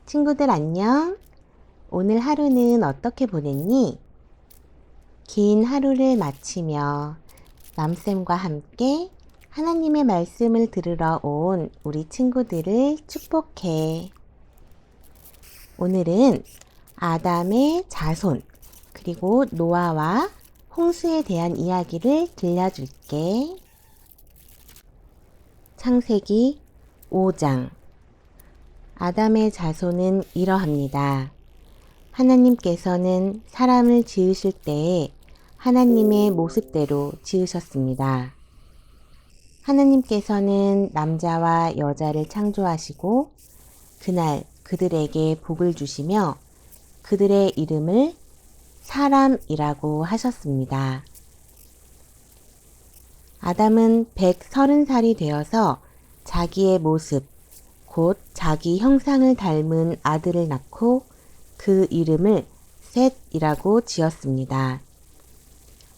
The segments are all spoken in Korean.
친구들 안녕. 오늘 하루는 어떻게 보냈니? 긴 하루를 마치며 맘쌤과 함께 하나님의 말씀을 들으러 온 우리 친구들을 축복해. 오늘은 아담의 자손 그리고 노아와 홍수에 대한 이야기를 들려줄게. 창세기 5장. 아담의 자손은 이러합니다. 하나님께서는 사람을 지으실 때에 하나님의 모습대로 지으셨습니다. 하나님께서는 남자와 여자를 창조하시고 그날 그들에게 복을 주시며 그들의 이름을 사람이라고 하셨습니다. 아담은 130살이 되어서 자기의 모습, 곧 자기 형상을 닮은 아들을 낳고 그 이름을 셋이라고 지었습니다.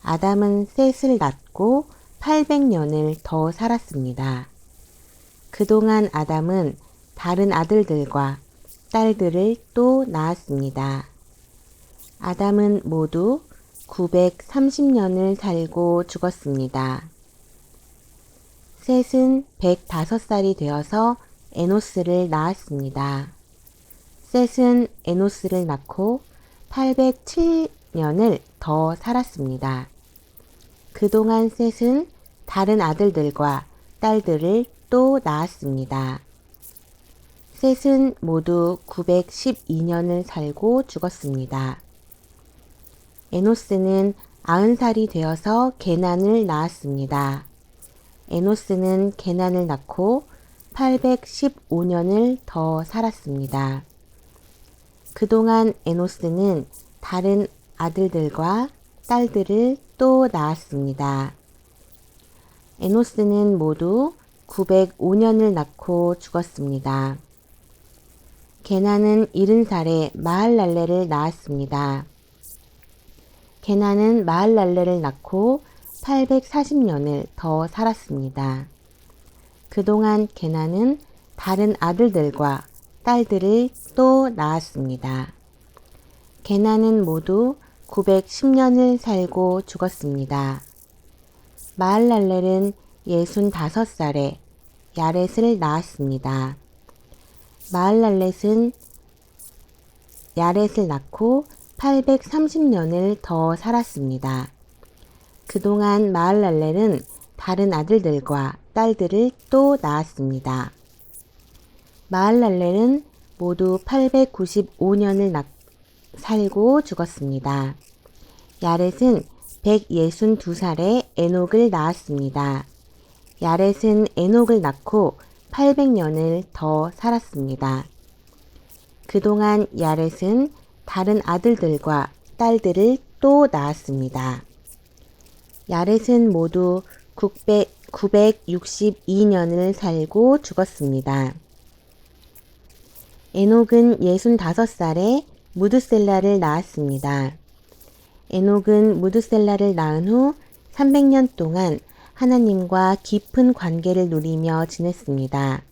아담은 셋을 낳고 800년을 더 살았습니다. 그동안 아담은 다른 아들들과 딸들을 또 낳았습니다. 아담은 모두 930년을 살고 죽었습니다. 셋은 105살이 되어서 에노스를 낳았습니다. 셋은 에노스를 낳고 807년을 더 살았습니다. 그동안 셋은 다른 아들들과 딸들을 또 낳았습니다. 셋은 모두 912년을 살고 죽었습니다. 에노스는 90살이 되어서 게난을 낳았습니다. 에노스는 게난을 낳고 815년을 더 살았습니다. 그동안 에노스는 다른 아들들과 딸들을 또 낳았습니다. 에노스는 모두 905년을 낳고 죽었습니다. 게난은 70살에 마할랄레를 낳았습니다. 게난은 마할랄레를 낳고 840년을 더 살았습니다. 그동안 게난은 다른 아들들과 딸들을 또 낳았습니다. 게난은 모두 910년을 살고 죽었습니다. 마할랄렐은 65살에 야렛을 낳았습니다. 마할랄렛은 야렛을 낳고 830년을 더 살았습니다. 그동안 마할랄렐은 다른 아들들과 딸들을 또 낳았습니다. 마할랄렐은 모두 895년을 살고 죽었습니다. 야렛은 162살에 에녹을 낳았습니다. 야렛은 에녹을 낳고 800년을 더 살았습니다. 그동안 야렛은 다른 아들들과 딸들을 또 낳았습니다. 야렛은 모두 962년을 살고 죽었습니다. 에녹은 65살에 무드셀라를 낳았습니다. 에녹은 무드셀라를 낳은 후 300년 동안 하나님과 깊은 관계를 누리며 지냈습니다.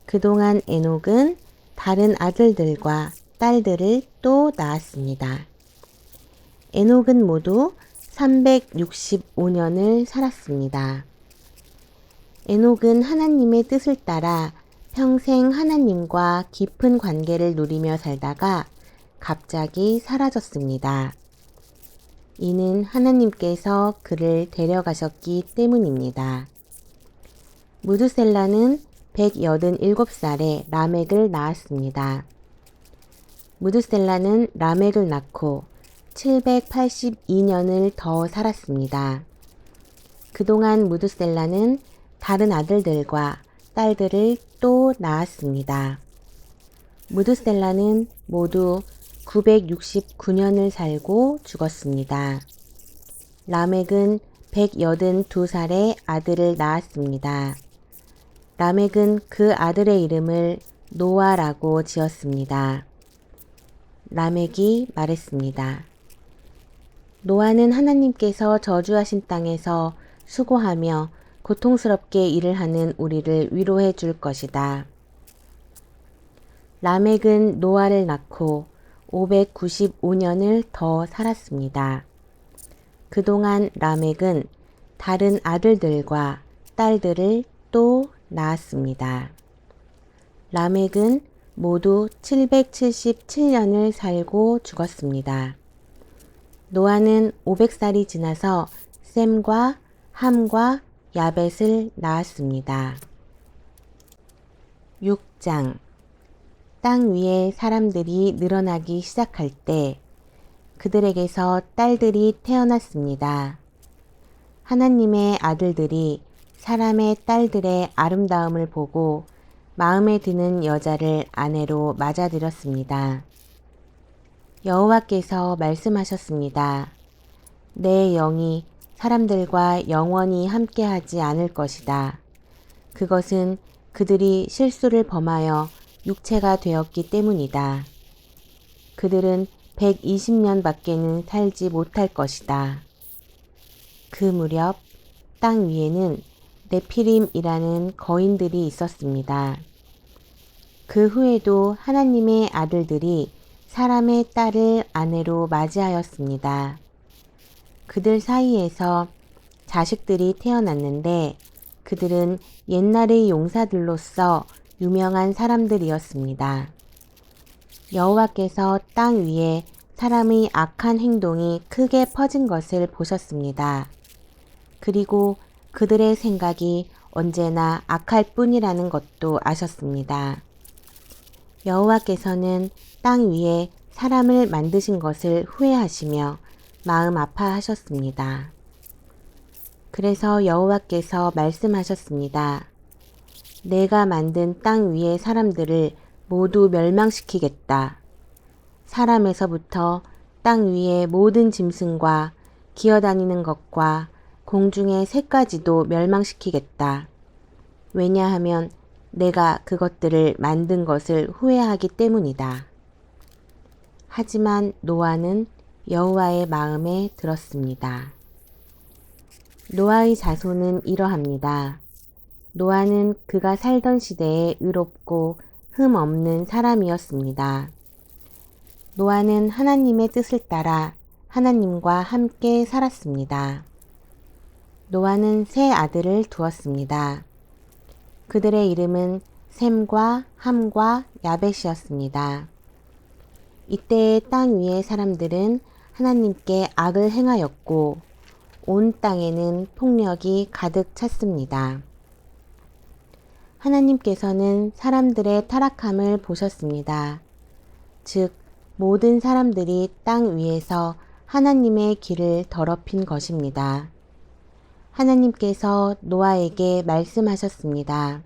그동안 에녹은 다른 아들들과 딸들을 또 낳았습니다. 에녹은 모두 365년을 살았습니다. 에녹은 하나님의 뜻을 따라 평생 하나님과 깊은 관계를 누리며 살다가 갑자기 사라졌습니다. 이는 하나님께서 그를 데려가셨기 때문입니다. 무드셀라는 187살에 라멕을 낳았습니다. 무드셀라는 라멕을 낳고 782년을 더 살았습니다. 그동안 무드셀라는 다른 아들들과 딸들을 또 낳았습니다. 무드셀라는 모두 969년을 살고 죽었습니다. 라멕은 182살에 아들을 낳았습니다. 라멕은 그 아들의 이름을 노아라고 지었습니다. 라멕이 말했습니다. 노아는 하나님께서 저주하신 땅에서 수고하며 고통스럽게 일을 하는 우리를 위로해 줄 것이다. 라멕은 노아를 낳고 595년을 더 살았습니다. 그동안 라멕은 다른 아들들과 딸들을 또 낳았습니다. 라멕은 모두 777년을 살고 죽었습니다. 노아는 500살이 지나서 셈과 함과 야벳을 낳았습니다. 6장. 땅 위에 사람들이 늘어나기 시작할 때 그들에게서 딸들이 태어났습니다. 하나님의 아들들이 사람의 딸들의 아름다움을 보고 마음에 드는 여자를 아내로 맞아들였습니다. 여호와께서 말씀하셨습니다. 내 영이 사람들과 영원히 함께하지 않을 것이다. 그것은 그들이 실수를 범하여 육체가 되었기 때문이다. 그들은 120년 밖에는 살지 못할 것이다. 그 무렵 땅 위에는 네피림이라는 거인들이 있었습니다. 그 후에도 하나님의 아들들이 사람의 딸을 아내로 맞이하였습니다. 그들 사이에서 자식들이 태어났는데 그들은 옛날의 용사들로서 유명한 사람들이었습니다. 여호와께서 땅 위에 사람의 악한 행동이 크게 퍼진 것을 보셨습니다. 그리고 그들의 생각이 언제나 악할 뿐이라는 것도 아셨습니다. 여호와께서는 땅 위에 사람을 만드신 것을 후회하시며 마음 아파하셨습니다. 그래서 여호와께서 말씀하셨습니다. 내가 만든 땅 위의 사람들을 모두 멸망시키겠다. 사람에서부터 땅 위의 모든 짐승과 기어다니는 것과 공중의 새까지도 멸망시키겠다. 왜냐하면 내가 그것들을 만든 것을 후회하기 때문이다. 하지만 노아는 여호와의 마음에 들었습니다. 노아의 자손은 이러합니다. 노아는 그가 살던 시대에 의롭고 흠 없는 사람이었습니다. 노아는 하나님의 뜻을 따라 하나님과 함께 살았습니다. 노아는 세 아들을 두었습니다. 그들의 이름은 셈과 함과 야벳이었습니다. 이때의 땅 위의 사람들은 하나님께 악을 행하였고 온 땅에는 폭력이 가득 찼습니다. 하나님께서는 사람들의 타락함을 보셨습니다. 즉, 모든 사람들이 땅 위에서 하나님의 길을 더럽힌 것입니다. 하나님께서 노아에게 말씀하셨습니다.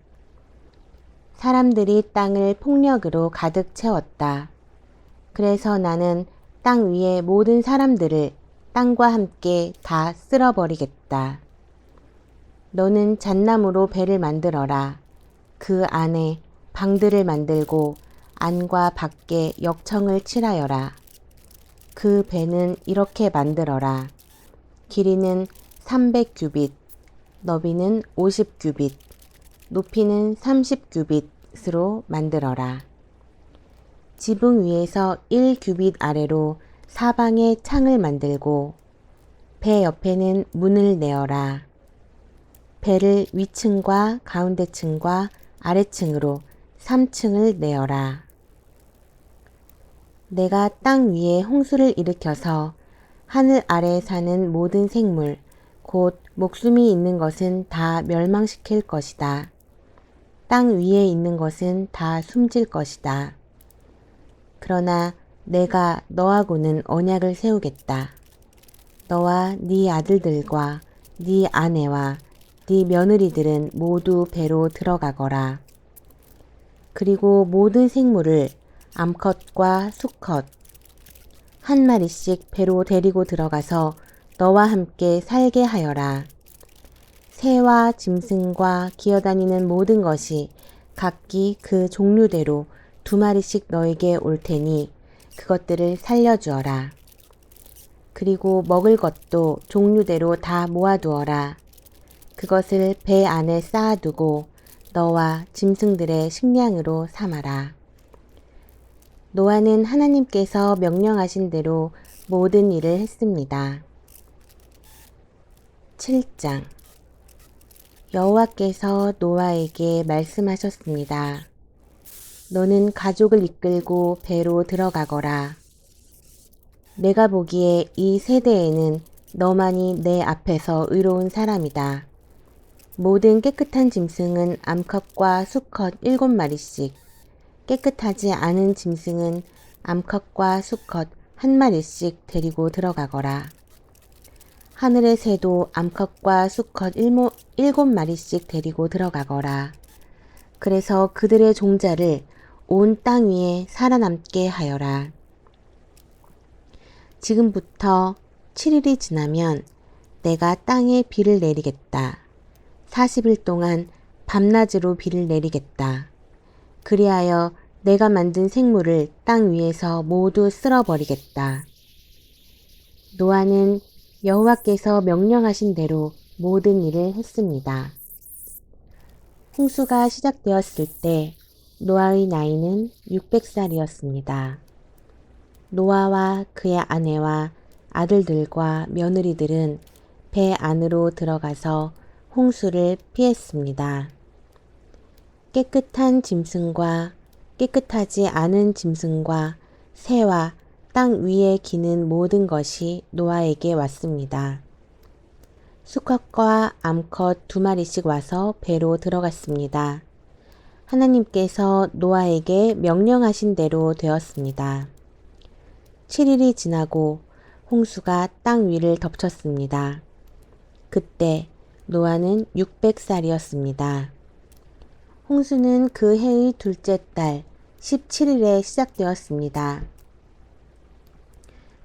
사람들이 땅을 폭력으로 가득 채웠다. 그래서 나는 땅 위의 모든 사람들을 땅과 함께 다 쓸어버리겠다. 너는 잣나무로 배를 만들어라. 그 안에 방들을 만들고 안과 밖에 역청을 칠하여라. 그 배는 이렇게 만들어라. 길이는 300규빗, 너비는 50규빗, 높이는 30규빗으로 만들어라. 지붕 위에서 1규빗 아래로 사방에 창을 만들고 배 옆에는 문을 내어라. 배를 위층과 가운데층과 아래층으로 3층을 내어라. 내가 땅 위에 홍수를 일으켜서 하늘 아래에 사는 모든 생물, 곧 목숨이 있는 것은 다 멸망시킬 것이다. 땅 위에 있는 것은 다 숨질 것이다. 그러나 내가 너하고는 언약을 세우겠다. 너와 네 아들들과 네 아내와 네 며느리들은 모두 배로 들어가거라. 그리고 모든 생물을 암컷과 수컷 한 마리씩 배로 데리고 들어가서 너와 함께 살게 하여라. 새와 짐승과 기어다니는 모든 것이 각기 그 종류대로 2마리씩 너에게 올 테니 그것들을 살려주어라. 그리고 먹을 것도 종류대로 다 모아두어라. 그것을 배 안에 쌓아두고 너와 짐승들의 식량으로 삼아라. 노아는 하나님께서 명령하신 대로 모든 일을 했습니다. 7장. 여호와께서 노아에게 말씀하셨습니다. 너는 가족을 이끌고 배로 들어가거라. 내가 보기에 이 세대에는 너만이 내 앞에서 의로운 사람이다. 모든 깨끗한 짐승은 암컷과 수컷 7마리씩, 깨끗하지 않은 짐승은 암컷과 수컷 1마리씩 데리고 들어가거라. 하늘의 새도 암컷과 수컷 7마리씩 데리고 들어가거라. 그래서 그들의 종자를 온 땅 위에 살아남게 하여라. 지금부터 7일이 지나면 내가 땅에 비를 내리겠다. 40일 동안 밤낮으로 비를 내리겠다. 그리하여 내가 만든 생물을 땅 위에서 모두 쓸어버리겠다. 노아는 여호와께서 명령하신 대로 모든 일을 했습니다. 홍수가 시작되었을 때 노아의 나이는 600살이었습니다. 노아와 그의 아내와 아들들과 며느리들은 배 안으로 들어가서 홍수를 피했습니다. 깨끗한 짐승과 깨끗하지 않은 짐승과 새와 땅 위에 기는 모든 것이 노아에게 왔습니다. 수컷과 암컷 2마리씩 와서 배로 들어갔습니다. 하나님께서 노아에게 명령하신 대로 되었습니다. 7일이 지나고 홍수가 땅 위를 덮쳤습니다. 그때 노아는 600살이었습니다. 홍수는 그 해의 둘째 달 17일에 시작되었습니다.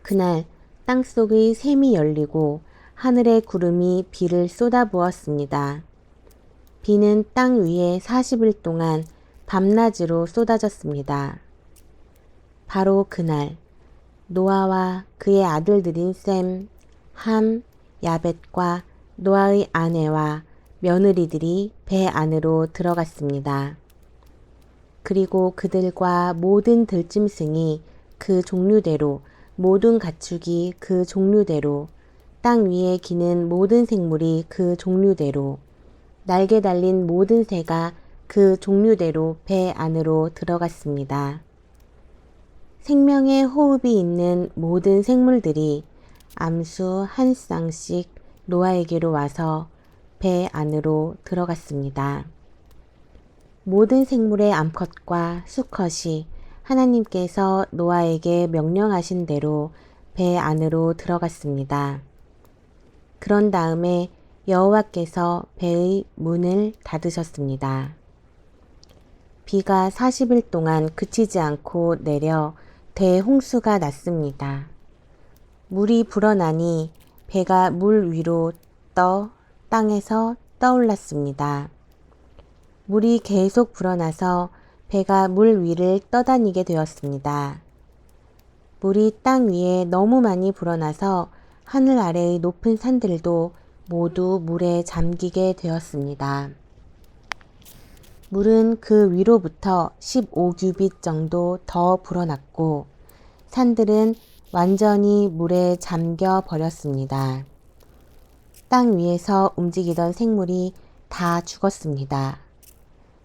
그날 땅속의 샘이 열리고 하늘의 구름이 비를 쏟아부었습니다. 비는 땅 위에 40일 동안 밤낮으로 쏟아졌습니다. 바로 그날 노아와 그의 아들들인 셈, 함, 야벳과 노아의 아내와 며느리들이 배 안으로 들어갔습니다. 그리고 그들과 모든 들짐승이 그 종류대로, 모든 가축이 그 종류대로, 땅 위에 기는 모든 생물이 그 종류대로, 날개 달린 모든 새가 그 종류대로 배 안으로 들어갔습니다. 생명의 호흡이 있는 모든 생물들이 암수 한 쌍씩 노아에게로 와서 배 안으로 들어갔습니다. 모든 생물의 암컷과 수컷이 하나님께서 노아에게 명령하신 대로 배 안으로 들어갔습니다. 그런 다음에 여호와께서 배의 문을 닫으셨습니다. 비가 40일 동안 그치지 않고 내려 대홍수가 났습니다. 물이 불어나니 배가 물 위로 땅에서 떠올랐습니다. 물이 계속 불어나서 배가 물 위를 떠다니게 되었습니다. 물이 땅 위에 너무 많이 불어나서 하늘 아래의 높은 산들도 모두 물에 잠기게 되었습니다. 물은 그 위로부터 15규빗 정도 더 불어났고 산들은 완전히 물에 잠겨 버렸습니다. 땅 위에서 움직이던 생물이 다 죽었습니다.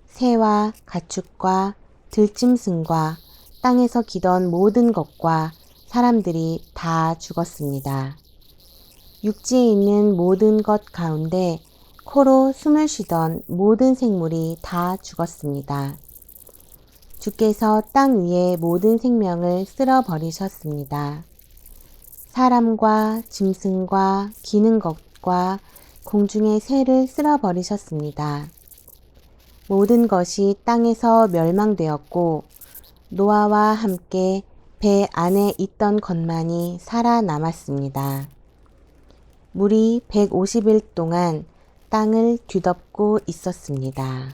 새와 가축과 들짐승과 땅에서 기던 모든 것과 사람들이 다 죽었습니다. 육지에 있는 모든 것 가운데 코로 숨을 쉬던 모든 생물이 다 죽었습니다. 주께서 땅 위의 모든 생명을 쓸어버리셨습니다. 사람과 짐승과 기는 것과 공중의 새를 쓸어버리셨습니다. 모든 것이 땅에서 멸망되었고 노아와 함께 배 안에 있던 것만이 살아남았습니다. 물이 150일 동안 땅을 뒤덮고 있었습니다.